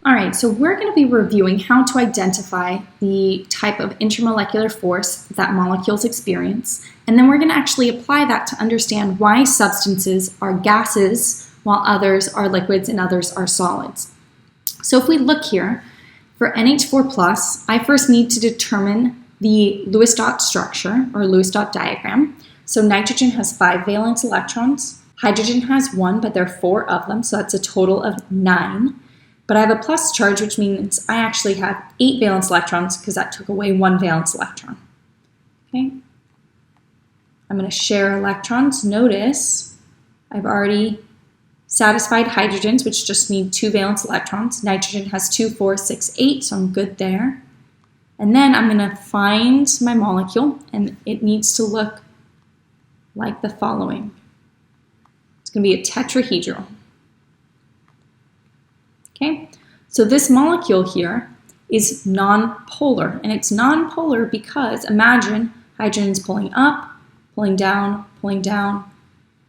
All right, so we're going to be reviewing how to identify the type of intermolecular force that molecules experience, and then we're going to actually apply that to understand why substances are gases while others are liquids and others are solids. So if we look here, for NH4+, I first need to determine the Lewis dot structure or Lewis dot diagram. So nitrogen has 5 valence electrons, hydrogen has 1, but there are 4 of them, so that's a total of 9. But I have a plus charge, which means I actually have 8 valence electrons because that took away 1 valence electron. Okay. I'm going to share electrons. Notice I've already satisfied hydrogens, which just need 2 valence electrons. Nitrogen has 2, 4, 6, 8, so I'm good there. And then I'm going to find my molecule, and it needs to look like the following. It's going to be a tetrahedral. Okay, so this molecule here is non-polar, and it's non-polar because imagine hydrogen's pulling up, pulling down, pulling down,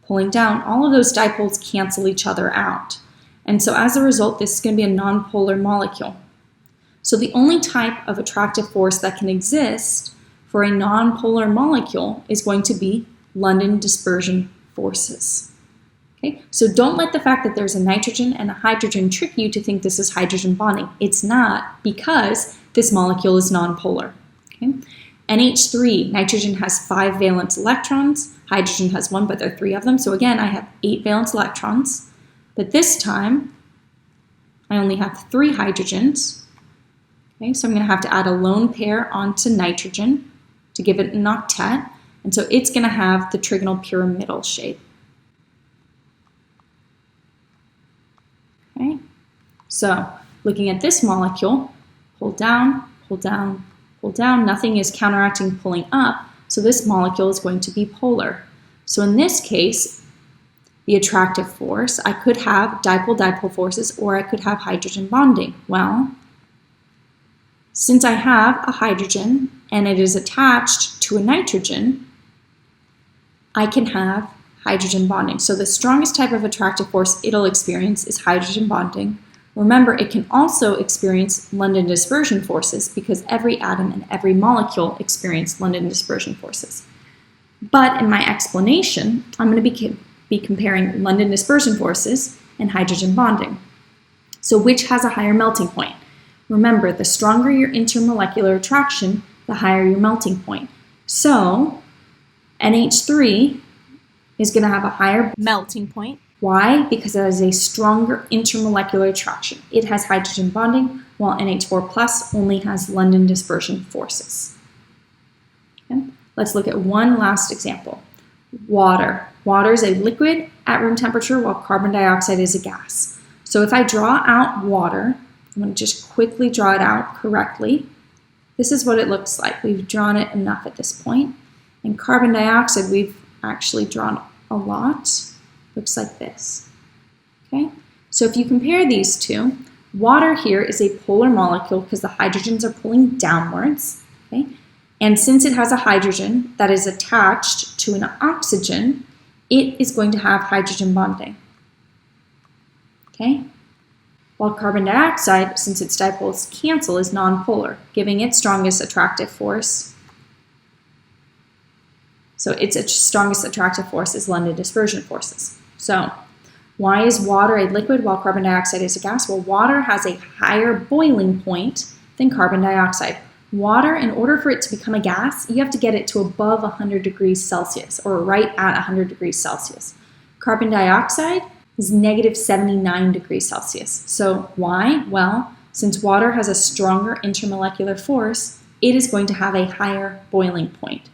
pulling down. All of those dipoles cancel each other out. And so as a result, this is going to be a non-polar molecule. So the only type of attractive force that can exist for a non-polar molecule is going to be London dispersion forces. Okay? So don't let the fact that there's a nitrogen and a hydrogen trick you to think this is hydrogen bonding. It's not, because this molecule is nonpolar. Okay? NH3, nitrogen has 5 valence electrons, hydrogen has 1, but there are 3 of them. So again, I have 8 valence electrons, but this time I only have 3 hydrogens. Okay? So I'm going to have to add a lone pair onto nitrogen to give it an octet, and so it's going to have the trigonal pyramidal shape. Okay, so looking at this molecule, pull down, pull down, pull down, nothing is counteracting pulling up, so this molecule is going to be polar. So in this case, the attractive force, I could have dipole-dipole forces, or I could have hydrogen bonding. Well, since I have a hydrogen and it is attached to a nitrogen, I can have hydrogen bonding. So the strongest type of attractive force it'll experience is hydrogen bonding. Remember, it can also experience London dispersion forces because every atom and every molecule experience London dispersion forces. But in my explanation, I'm going to be comparing London dispersion forces and hydrogen bonding. So which has a higher melting point? Remember, the stronger your intermolecular attraction, the higher your melting point. So NH3 is going to have a higher melting point. Why? Because it has a stronger intermolecular attraction. It has hydrogen bonding, while NH4+ only has London dispersion forces. Okay? Let's look at one last example. Water. Water is a liquid at room temperature, while carbon dioxide is a gas. So if I draw out water, I'm going to just quickly draw it out correctly. This is what it looks like. We've drawn it enough at this point. And carbon dioxide, we've actually drawn a lot. Looks like this. Okay, so if you compare these two, water here is a polar molecule because the hydrogens are pulling downwards. Okay, and since it has a hydrogen that is attached to an oxygen, it is going to have hydrogen bonding. Okay, while carbon dioxide, since its dipoles cancel, is nonpolar, giving its strongest attractive force. So its strongest attractive force is London dispersion forces. So why is water a liquid while carbon dioxide is a gas? Well, water has a higher boiling point than carbon dioxide. Water, in order for it to become a gas, you have to get it to above 100 degrees Celsius, or right at 100 degrees Celsius. Carbon dioxide is negative 79 degrees Celsius. So why? Well, since water has a stronger intermolecular force, it is going to have a higher boiling point.